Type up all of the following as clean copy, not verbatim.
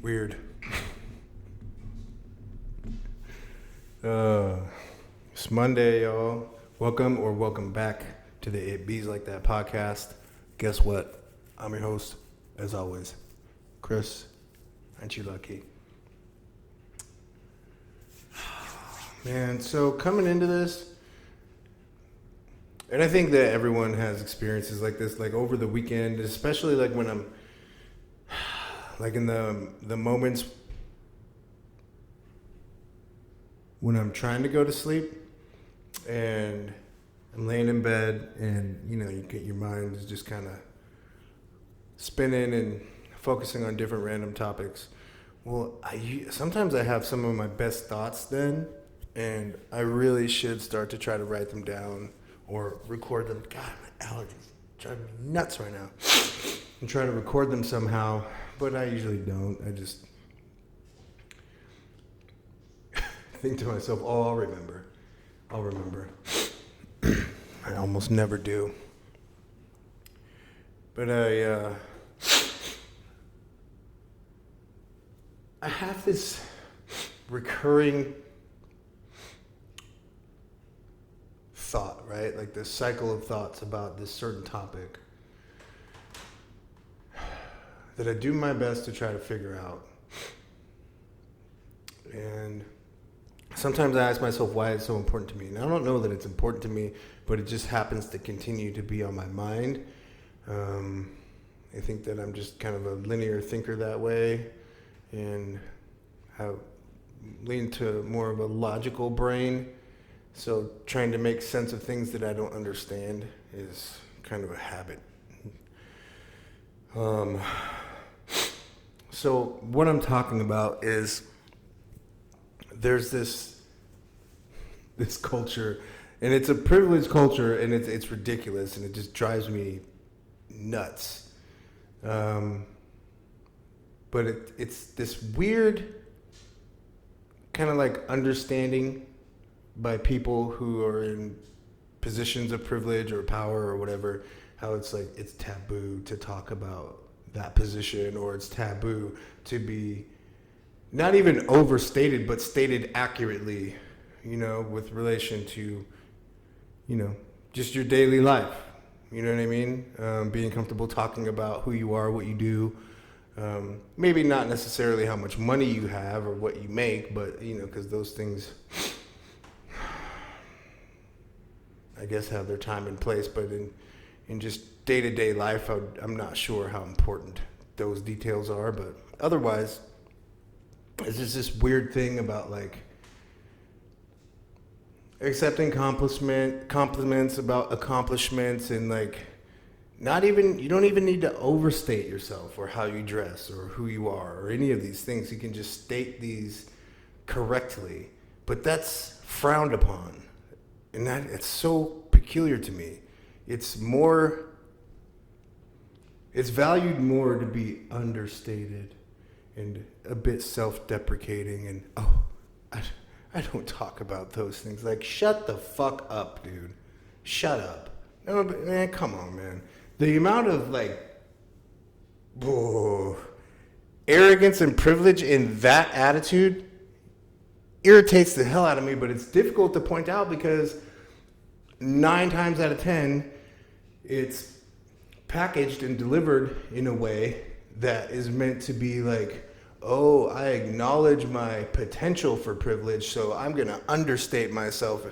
Weird. It's Monday, y'all. Welcome back to the It Bees Like That podcast. Guess what? I'm your host, as always, Chris. Aren't you lucky? Man, so coming into this, and I think that everyone has experiences like this, like over the weekend, especially like when I'm like in the moments when I'm trying to go to sleep and I'm laying in bed and you get your mind is just kind of spinning and focusing on different random topics. Well, sometimes I have some of my best thoughts then, and I really should start to try to write them down or record them. God, my allergies driving me nuts right now. And try to record them somehow, but I usually don't. I just think to myself, oh, I'll remember. I almost never do. But I have this recurring thought, right? Like this cycle of thoughts about this certain topic that I do my best to try to figure out. And sometimes I ask myself why it's so important to me. And I don't know that it's important to me, but it just happens to continue to be on my mind. I think that I'm just kind of a linear thinker that way, and I lean to more of a logical brain. So trying to make sense of things that I don't understand is kind of a habit. So what I'm talking about is there's this culture, and it's a privileged culture, and it's ridiculous, and it just drives me nuts. But it's this weird kind of like understanding by people who are in positions of privilege or power or whatever, how it's like it's taboo to talk about that position, or it's taboo to be not even overstated but stated accurately, with relation to just your daily life. You know what I mean? Being comfortable talking about who you are, what you do. Maybe not necessarily how much money you have or what you make, but because those things I guess have their time and place, but in just day-to-day life, I'm not sure how important those details are, but otherwise, it's just this weird thing about like accepting compliments about accomplishments, and like you don't even need to overstate yourself or how you dress or who you are or any of these things. You can just state these correctly, but that's frowned upon, and that it's so peculiar to me. It's valued more to be understated and a bit self-deprecating, and I don't talk about those things. Like, shut the fuck up, dude. Shut up. No, but man, come on, man. The amount of arrogance and privilege in that attitude irritates the hell out of me, but it's difficult to point out because 9 times out of 10, it's packaged and delivered in a way that is meant to be like, oh, I acknowledge my potential for privilege, so I'm going to understate myself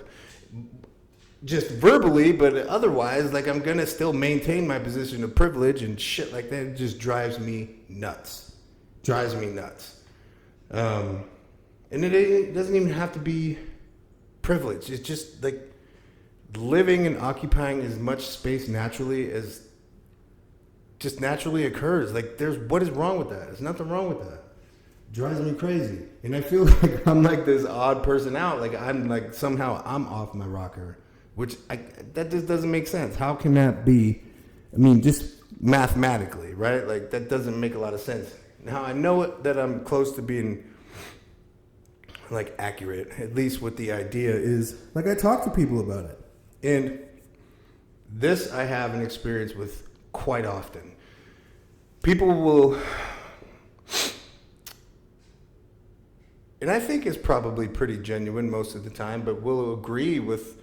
just verbally, but otherwise, like, I'm going to still maintain my position of privilege and shit like that. It just drives me nuts. And it doesn't even have to be privilege. It's just like living and occupying as much space naturally as just naturally occurs. Like, what is wrong with that? There's nothing wrong with that. It drives me crazy. And I feel like I'm like this odd person out. Like, I'm like, somehow I'm off my rocker, that just doesn't make sense. How can that be? I mean, just mathematically, right? Like, that doesn't make a lot of sense. Now, I know that I'm close to being like accurate, at least what the idea is. Like, I talk to people about it. And this I have an experience with quite often. People will and I think it's probably pretty genuine most of the time, but will agree with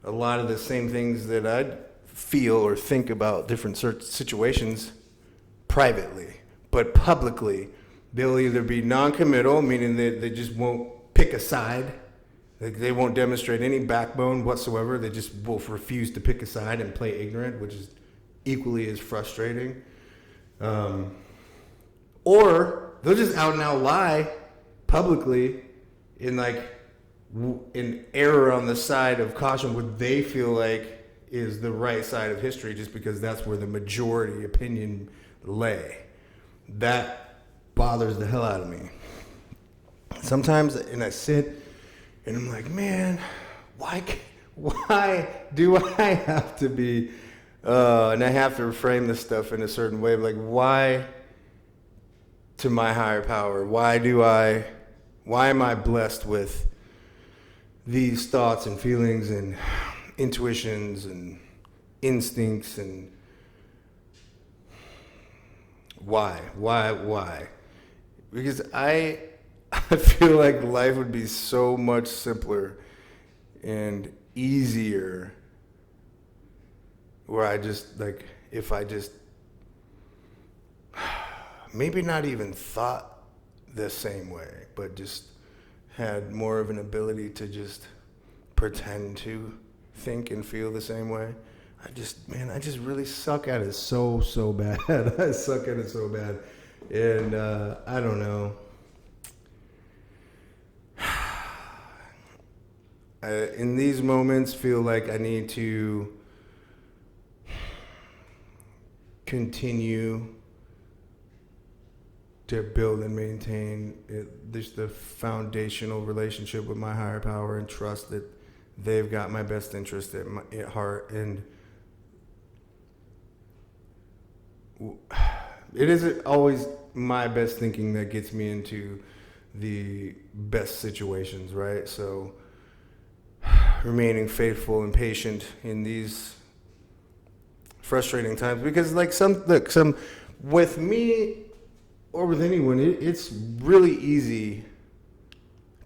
a lot of the same things that I'd feel or think about different situations privately. But publicly, they'll either be non-committal, meaning they just won't pick a side. Like they won't demonstrate any backbone whatsoever. They just will refuse to pick a side and play ignorant, which is equally as frustrating. Or they'll just out and out lie publicly in like an error on the side of caution, what they feel like is the right side of history, just because that's where the majority opinion lay. That bothers the hell out of me. Sometimes, and I sit and I'm like, man, why do I have to be, and I have to reframe this stuff in a certain way, like why to my higher power? Why am I blessed with these thoughts and feelings and intuitions and instincts, and why? Because I feel like life would be so much simpler and easier where I just, like, if I just maybe not even thought the same way, but just had more of an ability to just pretend to think and feel the same way. I just really suck at it so bad. I suck at it so bad. And I don't know. In these moments, feel like I need to continue to build and maintain just the foundational relationship with my higher power, and trust that they've got my best interest at heart. And it isn't always my best thinking that gets me into the best situations, right? So remaining faithful and patient in these frustrating times, because like some with me or with anyone, it's really easy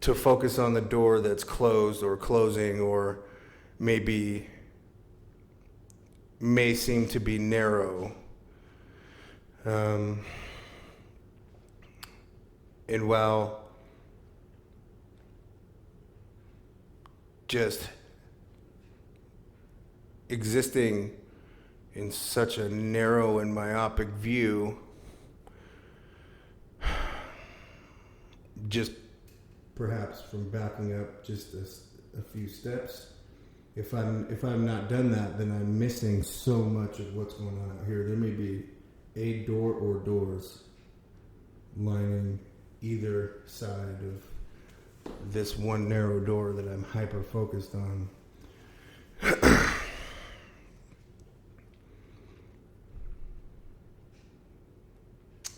to focus on the door that's closed or closing, or may seem to be narrow. And while just existing in such a narrow and myopic view, just perhaps from backing up just a few steps, if I'm not done that, then I'm missing so much of what's going on out here. There may be a door or doors lining either side of this one narrow door that I'm hyper focused on.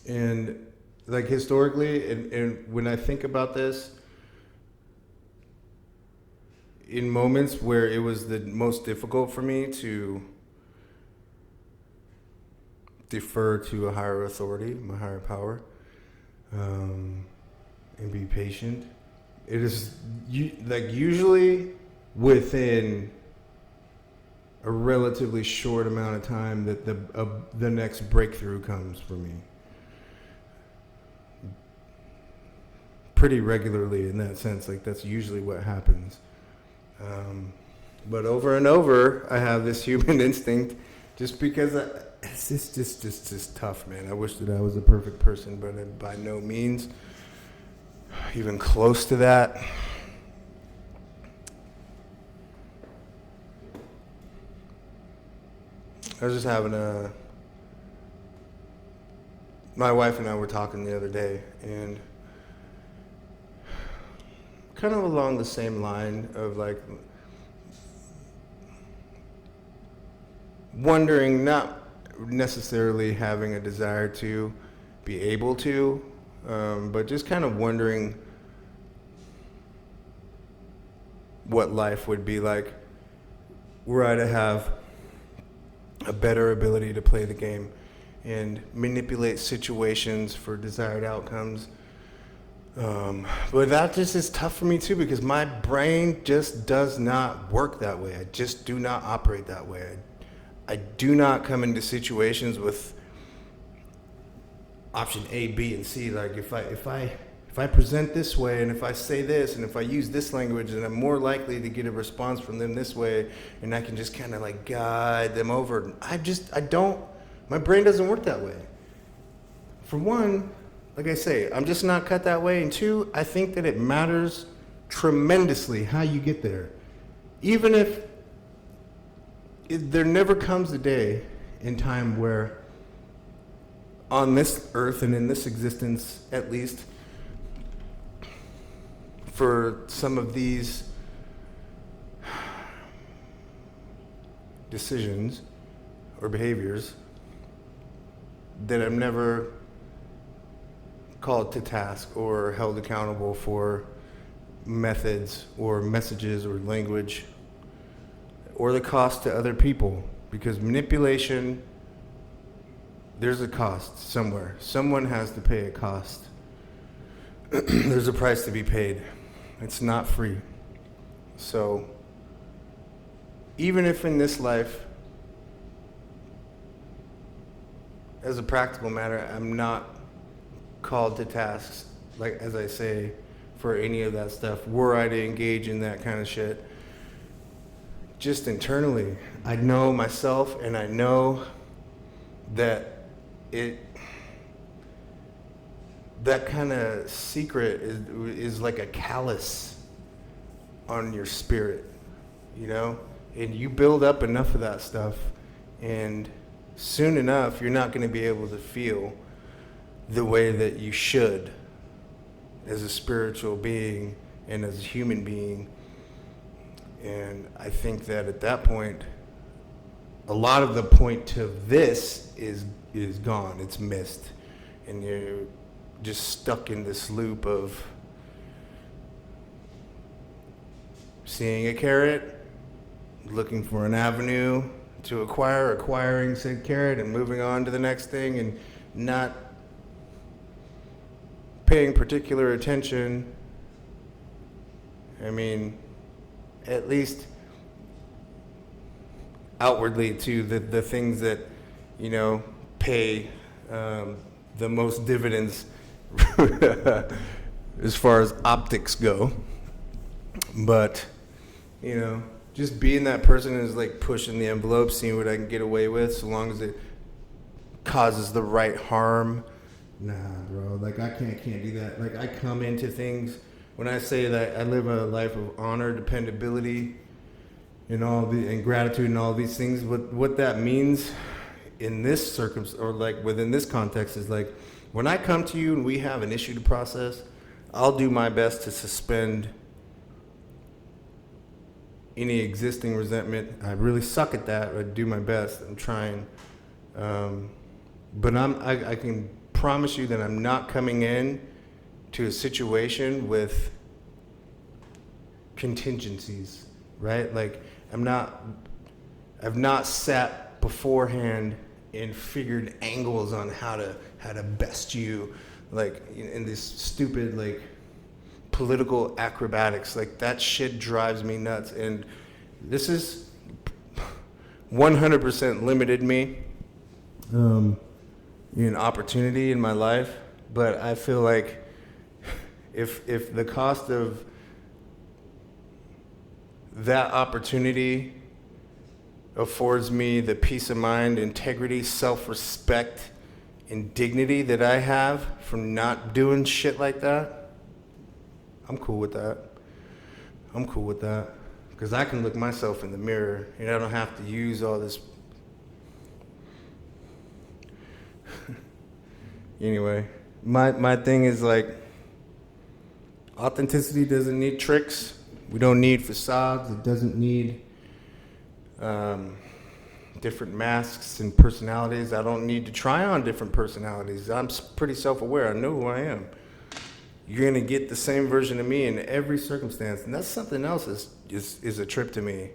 And like historically, and when I think about this, in moments where it was the most difficult for me to defer to a higher authority, my higher power, and be patient, it is like usually within a relatively short amount of time that the next breakthrough comes for me. Pretty regularly in that sense, like that's usually what happens. But over and over, I have this human instinct, just because it's just tough, man. I wish that I was a perfect person, but I'm by no means even close to that. I was just having my wife and I were talking the other day, and kind of along the same line of like wondering, not necessarily having a desire to be able to, but just kind of wondering what life would be like were I to have a better ability to play the game and manipulate situations for desired outcomes. But that just is tough for me too because my brain just does not work that way. I just do not operate that way. I do not come into situations with option A, B, and C. Like if I present this way and if I say this and if I use this language, then I'm more likely to get a response from them this way, and I can just kind of like guide them over. I don't. My brain doesn't work that way. For one, like I say, I'm just not cut that way. And two, I think that it matters tremendously how you get there. Even if there never comes a day in time where on this earth and in this existence, at least, for some of these decisions or behaviors that I'm never called to task or held accountable for methods or messages or language or the cost to other people, because manipulation, there's a cost somewhere. Someone has to pay a cost. There's a price to be paid. It's not free. So even if in this life, as a practical matter, I'm not called to tasks, like as I say, for any of that stuff, were I to engage in that kind of shit, just internally, I know myself and I know that that kind of secret is like a callus on your spirit, you know? And you build up enough of that stuff, and soon enough, you're not going to be able to feel the way that you should as a spiritual being and as a human being. And I think that at that point, a lot of the point of this is gone. It's missed. And you're just stuck in this loop of seeing a carrot, looking for an avenue to acquiring said carrot, and moving on to the next thing, and not paying particular attention. I mean, at least outwardly to the things that, you know, pay the most dividends as far as optics go. But, you know, just being that person who's like pushing the envelope, seeing what I can get away with, so long as it causes the right harm. Nah, bro, like I can't do that. Like I come into things, when I say that I live a life of honor, dependability, and gratitude and all these things, what that means in this circumstance, or like within this context, is like when I come to you and we have an issue to process, I'll do my best to suspend any existing resentment. I really suck at that. I do my best. I'm trying. But I can promise you that I'm not coming in to a situation with contingencies, right? Like I've not sat beforehand and figured angles on how to best you, like in this stupid like political acrobatics. Like that shit drives me nuts, and this is 100% limited me in opportunity in my life. But I feel like if the cost of that opportunity affords me the peace of mind, integrity, self-respect, and dignity that I have from not doing shit like that, I'm cool with that. I'm cool with that. Because I can look myself in the mirror and I don't have to use all this. Anyway, my thing is like, authenticity doesn't need tricks. We don't need facades. It doesn't need different masks and personalities. I don't need to try on different personalities. I'm pretty self-aware. I know who I am. You're going to get the same version of me in every circumstance. And that's something else is a trip to me.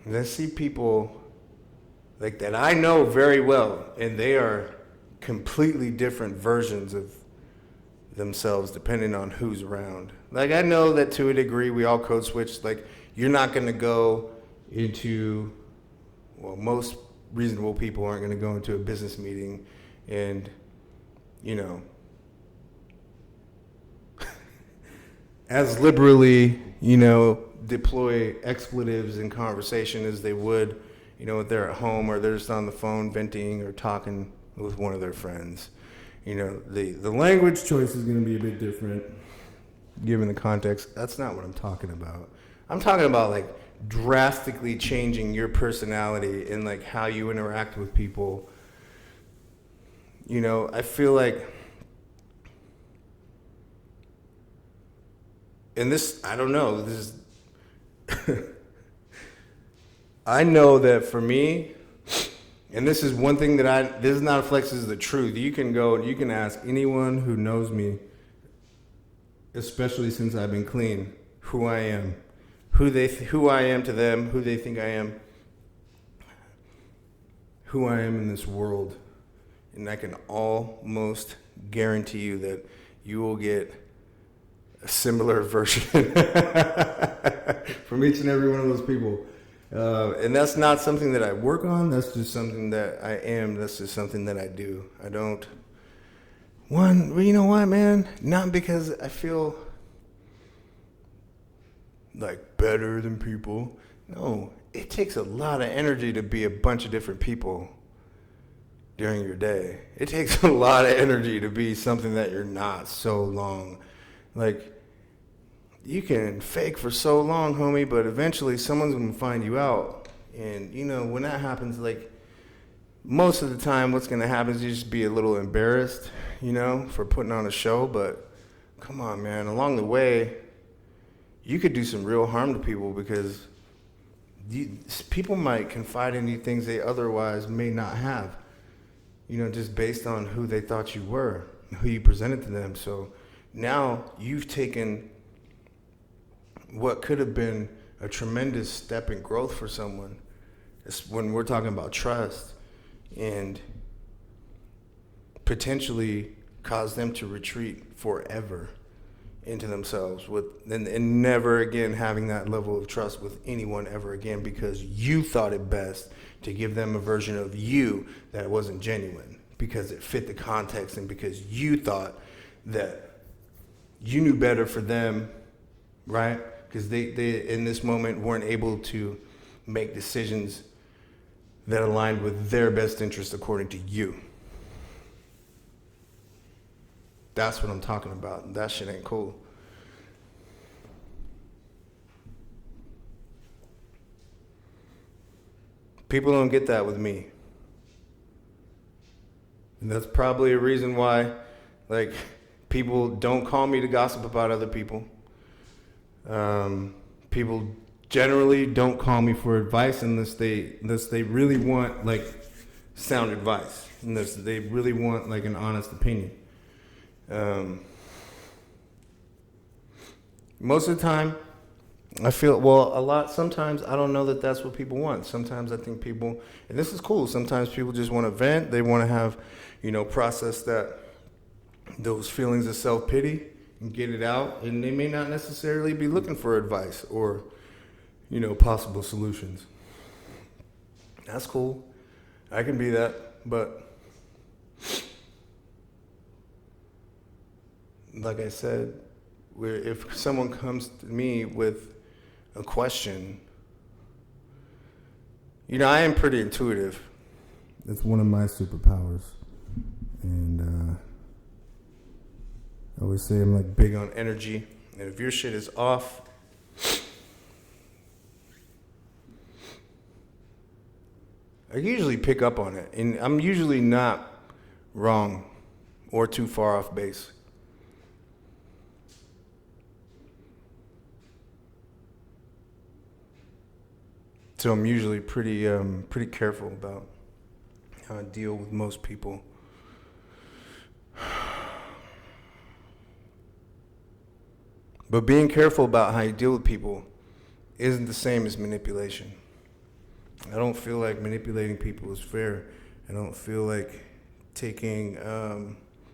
And I see people like that I know very well, and they are completely different versions themselves depending on who's around. Like, I know that to a degree we all code switch. Like, you're not going to go into, well, most reasonable people aren't going to go into a business meeting and, you know, as liberally, you know, deploy expletives in conversation as they would, you know, if they're at home or they're just on the phone venting or talking with one of their friends. You know, the language choice is going to be a bit different given the context. That's not what I'm talking about. I'm talking about, like, drastically changing your personality and, like, how you interact with people. You know, I feel like, and this, I don't know, this is, I know that for me, and this is one thing that this is not a flex, this is the truth. You can go and you can ask anyone who knows me, especially since I've been clean, who I am, who I am to them, who they think I am, who I am in this world. And I can almost guarantee you that you will get a similar version from each and every one of those people. And that's not something that I work on. That's just something that I am. That's just something that I do. I don't. You know what, man? Not because I feel like better than people. No, it takes a lot of energy to be a bunch of different people during your day. It takes a lot of energy to be something that you're not so long. Like, you can fake for so long, homie, but eventually someone's going to find you out. And, you know, when that happens, like, most of the time what's going to happen is you just be a little embarrassed, you know, for putting on a show. But come on, man, along the way, you could do some real harm to people because people might confide in you things they otherwise may not have, you know, just based on who they thought you were, who you presented to them. So now you've taken what could have been a tremendous step in growth for someone, when we're talking about trust, and potentially cause them to retreat forever into themselves and never again having that level of trust with anyone ever again, because you thought it best to give them a version of you that wasn't genuine because it fit the context and because you thought that you knew better for them, right? Because they in this moment weren't able to make decisions that aligned with their best interest according to you. That's what I'm talking about. That shit ain't cool. People don't get that with me. And that's probably a reason why, like, people don't call me to gossip about other people. People generally don't call me for advice unless they really want, like, sound advice, unless they really want, like, an honest opinion. Most of the time, I feel, sometimes I don't know that that's what people want. Sometimes I think people, and this is cool, sometimes people just want to vent. They want to have, you know, process those feelings of self-pity and get it out. And they may not necessarily be looking for advice or, you know, possible solutions. That's cool. I can be that, but like I said, if someone comes to me with a question, you know, I am pretty intuitive. It's one of my superpowers. And I always say I'm, like, big on energy. And if your shit is off, I usually pick up on it. And I'm usually not wrong or too far off base. So I'm usually pretty careful about how I deal with most people. But being careful about how you deal with people isn't the same as manipulation. I don't feel like manipulating people is fair. I don't feel like taking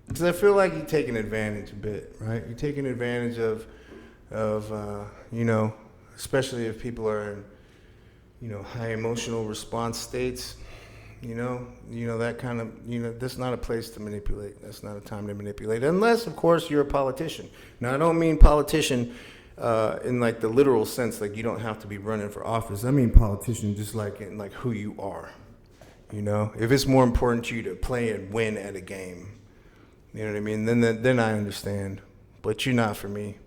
Because I feel like you're taking advantage a bit, right? You're taking advantage of especially if people are in, high emotional response states. That kind of, that's not a place to manipulate. That's not a time to manipulate. Unless, of course, you're a politician. Now, I don't mean politician in like the literal sense, like you don't have to be running for office. I mean politician just like in like who you are. If it's more important to you to play and win at a game, you know what I mean? Then I understand. But you're not for me.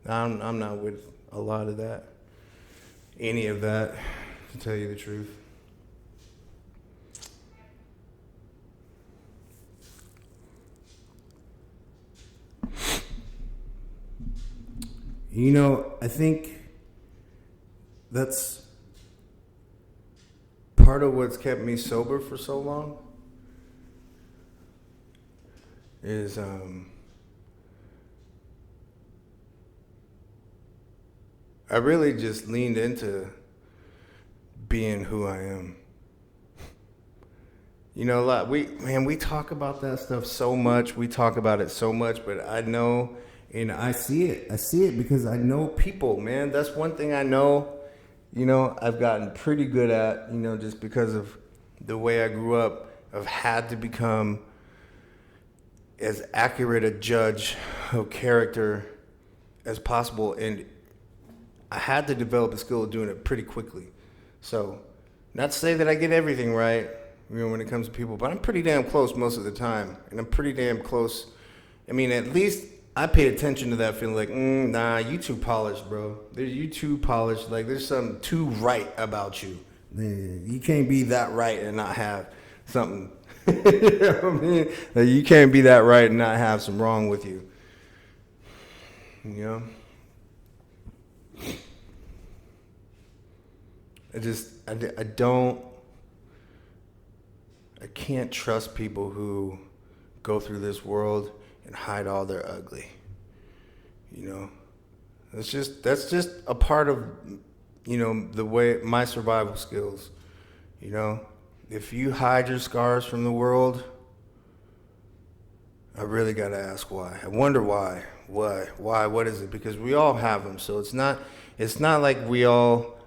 I'm not with a lot of that. Any of that, to tell you the truth. I think that's part of what's kept me sober for so long is I really just leaned into being who I am. A lot. We talk about that stuff so much. We talk about it so much, but I know. And I see it. I see it because I know people, man. That's one thing I know, I've gotten pretty good at, just because of the way I grew up. I've had to become as accurate a judge of character as possible. And I had to develop a skill of doing it pretty quickly. So, not to say that I get everything right, when it comes to people, but I'm pretty damn close most of the time. And I'm pretty damn close. At least I paid attention to that feeling like, nah, you too polished, bro. You too polished. Like, there's something too right about you. You can't be that right and not have something. You know what I mean? Like, you can't be that right and not have some wrong with you. I can't trust people who go through this world and hide all their ugly. That's just a part of, the way my survival skills. If you hide your scars from the world, I really got to ask why. I wonder why. Why? What is it? Because we all have them. So it's not like we all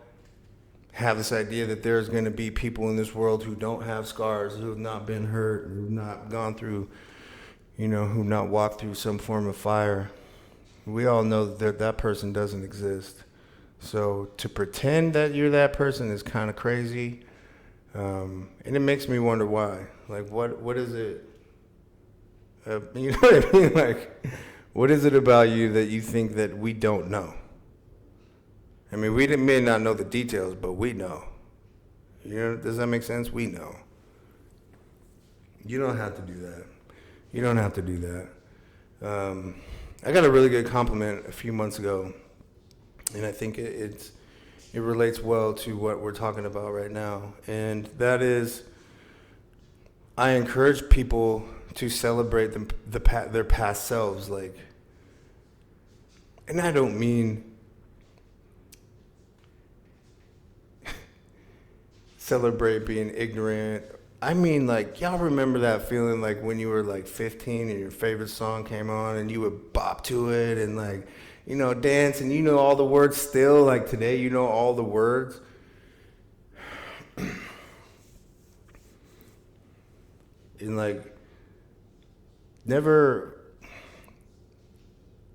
have this idea that there's going to be people in this world who don't have scars, who have not been hurt, who have not gone through, who not walked through some form of fire. We all know that person doesn't exist. So to pretend that you're that person is kind of crazy. And it makes me wonder why. Like, what is it? You know what I mean? Like, what is it about you that you think that we don't know? We may not know the details, but we know. Does that make sense? We know. You don't have to do that. You don't have to do that. I got a really good compliment a few months ago, and I think it relates well to what we're talking about right now. And that is, I encourage people to celebrate their past selves. Like, and I don't mean celebrate being ignorant. I mean, like, y'all remember that feeling like when you were like 15 and your favorite song came on and you would bop to it and like, dance and all the words still, like today all the words. And like, never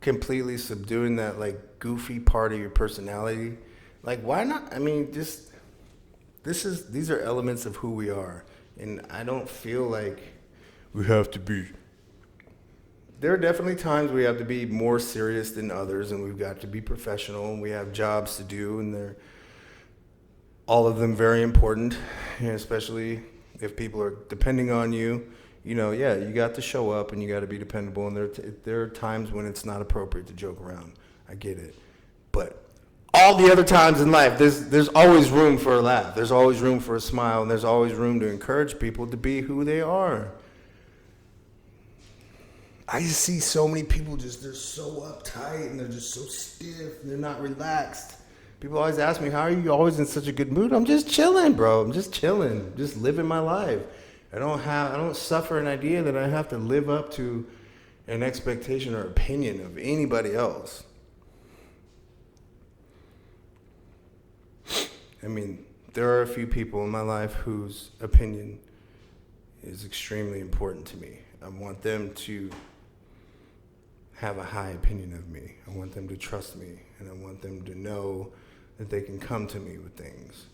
completely subduing that like goofy part of your personality. Like, why not? These are elements of who we are. And I don't feel like we have to be. There are definitely times we have to be more serious than others, and we've got to be professional, and we have jobs to do, and they're all of them very important, especially if people are depending on you. You got to show up, and you got to be dependable, and there are times when it's not appropriate to joke around. I get it. But all the other times in life, there's always room for a laugh. There's always room for a smile, and there's always room to encourage people to be who they are. I just see so many people they're so uptight, and they're just so stiff, and they're not relaxed. People always ask me, how are you always in such a good mood? I'm just chilling, bro. I'm just chilling, just living my life. I don't suffer an idea that I have to live up to, an expectation or opinion of anybody else. I mean, there are a few people in my life whose opinion is extremely important to me. I want them to have a high opinion of me. I want them to trust me, and I want them to know that they can come to me with things.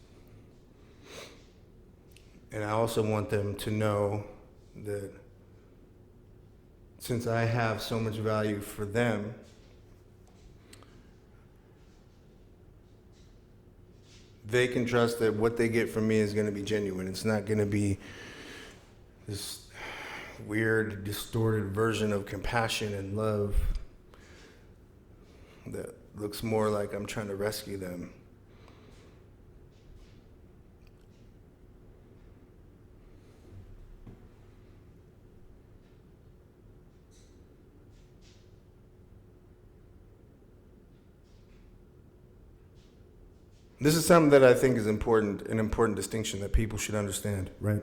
And I also want them to know that since I have so much value for them, they can trust that what they get from me is going to be genuine. It's not going to be this weird, distorted version of compassion and love that looks more like I'm trying to rescue them. This is something that I think is important, an important distinction that people should understand, right?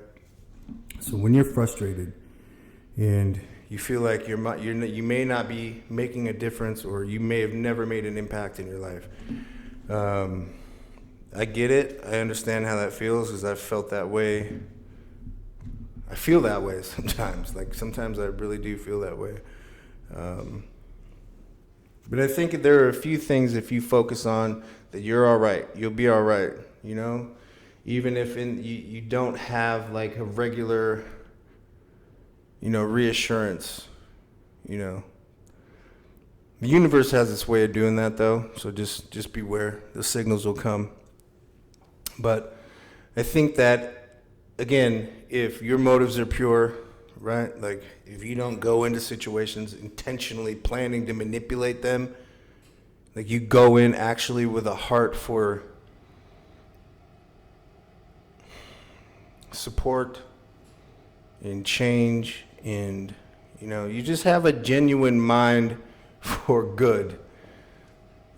So when you're frustrated and you feel like you may not be making a difference, or you may have never made an impact in your life, I get it. I understand how that feels, because I've felt that way. I feel that way sometimes. Like sometimes I really do feel that way. But I think there are a few things, if you focus on, that you're all right. You'll be all right, you know? Even if you don't have like a regular, reassurance, The universe has its way of doing that, though, so just beware. The signals will come. But I think that, again, if your motives are pure, right? Like, if you don't go into situations intentionally planning to manipulate them, like you go in actually with a heart for support and change, and, you just have a genuine mind for good,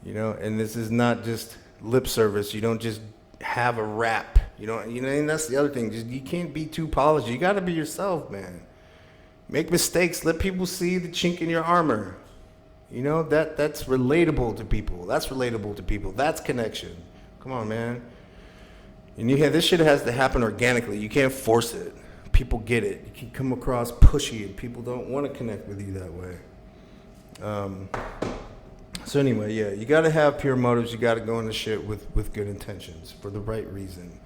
and this is not just lip service. You don't just have a rap, and that's the other thing. You can't be too polished. You got to be yourself, man. Make mistakes. Let people see the chink in your armor. That's relatable to people. That's connection. Come on, man. And this shit has to happen organically. You can't force it. People get it. You can come across pushy, and people don't want to connect with you that way. So anyway, yeah, you got to have pure motives. You got to go into shit with good intentions for the right reason.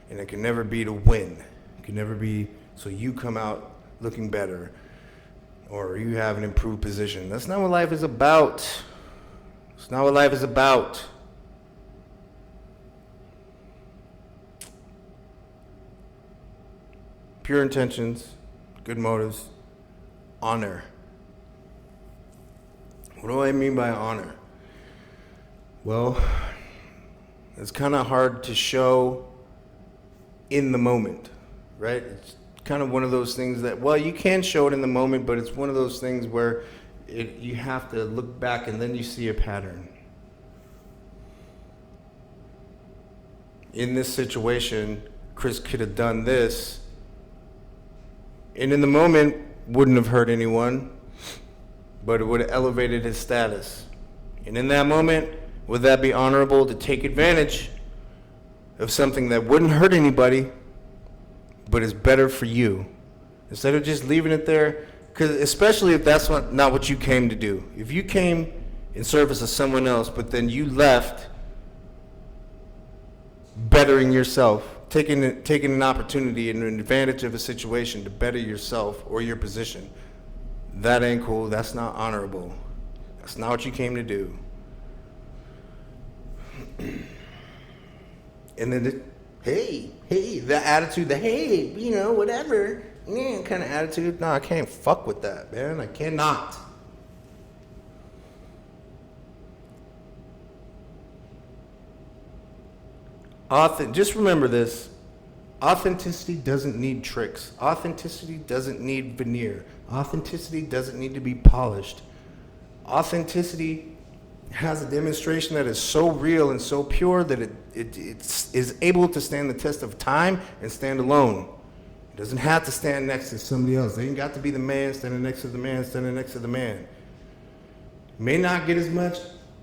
And it can never be to win. It can never be so you come out looking better, or you have an improved position. That's not what life is about. It's not what life is about. Pure intentions, good motives, honor. What do I mean by honor? Well, it's kind of hard to show in the moment, right? It's kind of one of those things that, well, you can show it in the moment, but it's one of those things where you have to look back and then you see a pattern. In this situation, Chris could have done this, and in the moment wouldn't have hurt anyone, but it would have elevated his status. And in that moment, would that be honorable to take advantage of something that wouldn't hurt anybody, but is better for you, instead of just leaving it there? Because especially if that's not what you came to do. If you came in service of someone else, but then you left bettering yourself, taking an opportunity and an advantage of a situation to better yourself or your position, that ain't cool. That's not honorable. That's not what you came to do. And then the attitude, whatever, kind of attitude. No, I can't fuck with that, man. I cannot. Just remember this. Authenticity doesn't need tricks. Authenticity doesn't need veneer. Authenticity doesn't need to be polished. Authenticity has a demonstration that is so real and so pure that it is able to stand the test of time and stand alone. Doesn't have to stand next to somebody else. They ain't got to be the man standing next to the man standing next to the man. May not get as much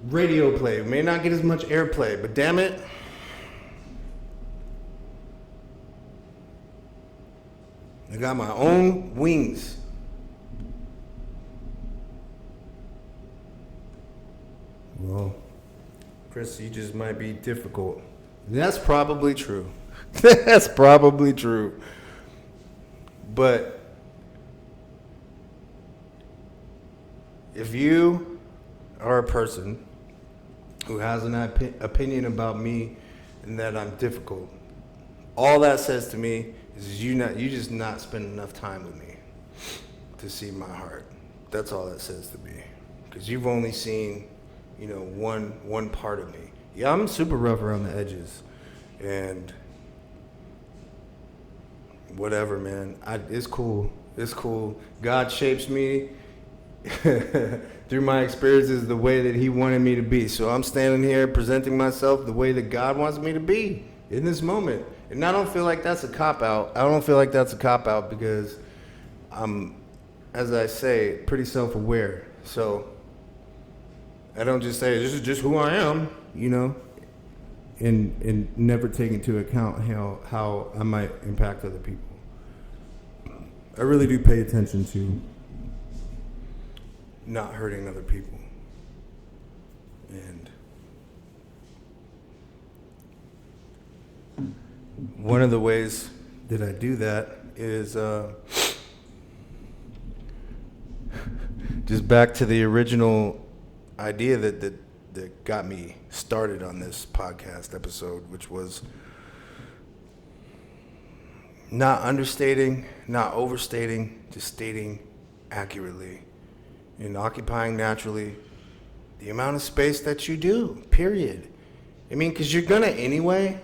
radio play, may not get as much airplay, but damn it, I got my own wings. Well, Chris, you just might be difficult. That's probably true. That's probably true. But if you are a person who has an opinion about me and that I'm difficult, all that says to me is you just not spend enough time with me to see my heart. That's all that says to me. Because you've only seen, one part of me. Yeah, I'm super rough around the edges. And whatever, man. It's cool. It's cool. God shapes me through my experiences the way that he wanted me to be. So I'm standing here presenting myself the way that God wants me to be in this moment. And I don't feel like that's a cop-out. I don't feel like that's a cop-out because I'm, as I say, pretty self-aware. So I don't just say, this is just who I am, and never take into account how I might impact other people. I really do pay attention to not hurting other people. And one of the ways that I do that is just back to the original idea that got me started on this podcast episode, which was not understating, not overstating, just stating accurately and occupying naturally the amount of space that you do, period. I mean, because you're gonna anyway,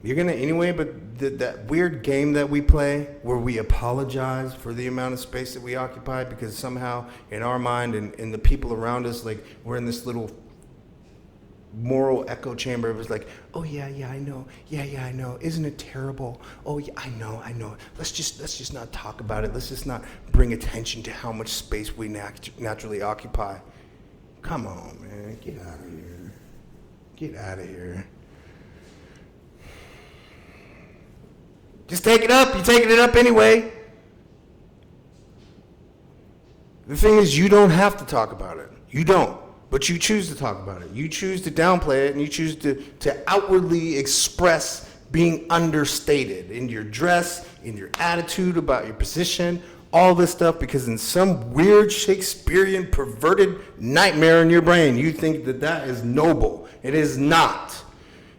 but that weird game that we play where we apologize for the amount of space that we occupy because somehow in our mind and the people around us, like we're in this little moral echo chamber. It was like, oh yeah, I know. Yeah, I know. Isn't it terrible? Oh yeah, I know. Let's just not talk about it. Let's just not bring attention to how much space we naturally occupy. Come on, man. Get out of here. Get out of here. Just take it up. You're taking it up anyway. The thing is, you don't have to talk about it. You don't. But you choose to talk about it. You choose to downplay it, and you choose to outwardly express being understated in your dress, in your attitude about your position, all this stuff, because in some weird Shakespearean perverted nightmare in your brain, you think that is noble. It is not.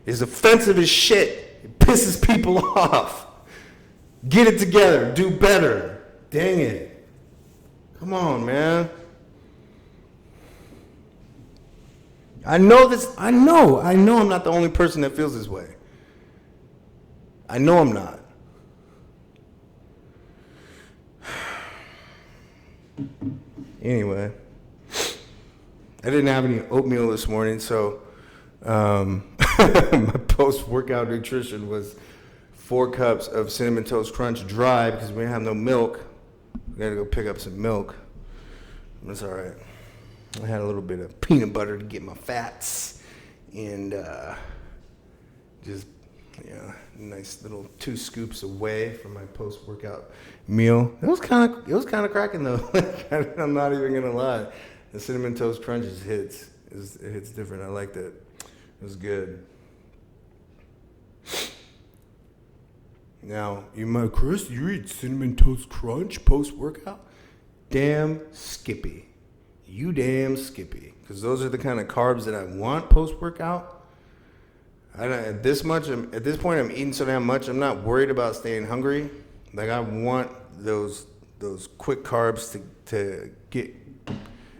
It's offensive as shit. It pisses people off. Get it together. Do better. Dang it. Come on, man. I know I'm not the only person that feels this way. I know I'm not. Anyway, I didn't have any oatmeal this morning, so my post-workout nutrition was 4 cups of Cinnamon Toast Crunch dry because we didn't have no milk. We gotta go pick up some milk. That's all right. I had a little bit of peanut butter to get my fats, and just nice little 2 scoops away from my post-workout meal. It was kind of cracking though. I'm not even gonna lie. The Cinnamon Toast Crunch just hits. It hits different. I liked it. It was good. Now you might, Chris, you eat Cinnamon Toast Crunch post-workout? Damn Skippy. You damn Skippy, because those are the kind of carbs that I want post-workout. At this point, I'm eating so damn much, I'm not worried about staying hungry. Like, I want those quick carbs to get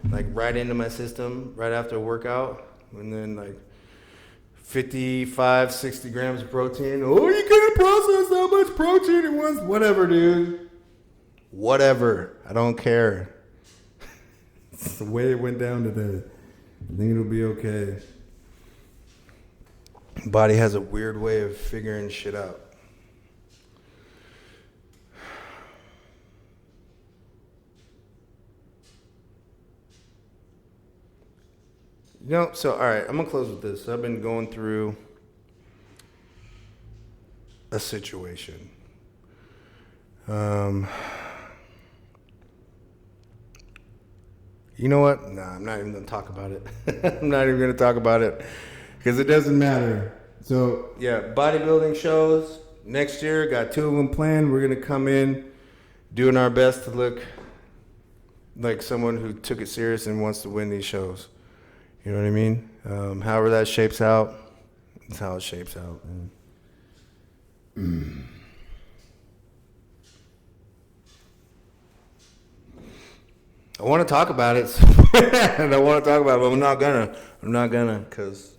like right into my system right after a workout, and then like 55, 60 grams of protein. Oh, you couldn't process that much protein at once. Whatever, dude. Whatever. I don't care. It's the way it went down today. I think it'll be okay. Body has a weird way of figuring shit out. So all right, I'm gonna close with this. I've been going through a situation. You know what? Nah, I'm not even gonna talk about it. I'm not even gonna talk about it because it doesn't matter. So yeah, bodybuilding shows next year. Got 2 of them planned. We're gonna come in, doing our best to look like someone who took it serious and wants to win these shows. You know what I mean? However that shapes out, it's how it shapes out. I want to talk about it, and I want to talk about it, but I'm not gonna, because,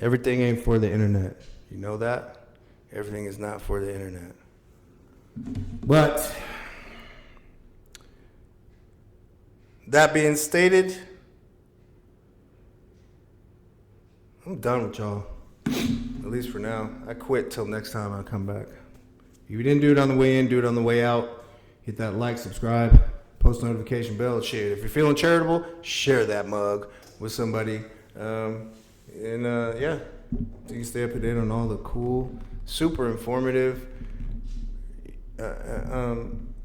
everything ain't for the internet. You know that? Everything is not for the internet. But that being stated, I'm done with y'all. At least for now. I quit till next time I come back. If you didn't do it on the way in, do it on the way out. Hit that like, subscribe, post notification bell, share it. If you're feeling charitable, share that mug with somebody. Yeah, so you can stay up to date on all the cool, super informative,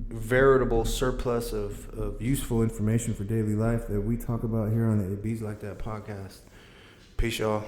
veritable surplus of useful information for daily life that we talk about here on the It Bees Like That podcast. Peace, y'all.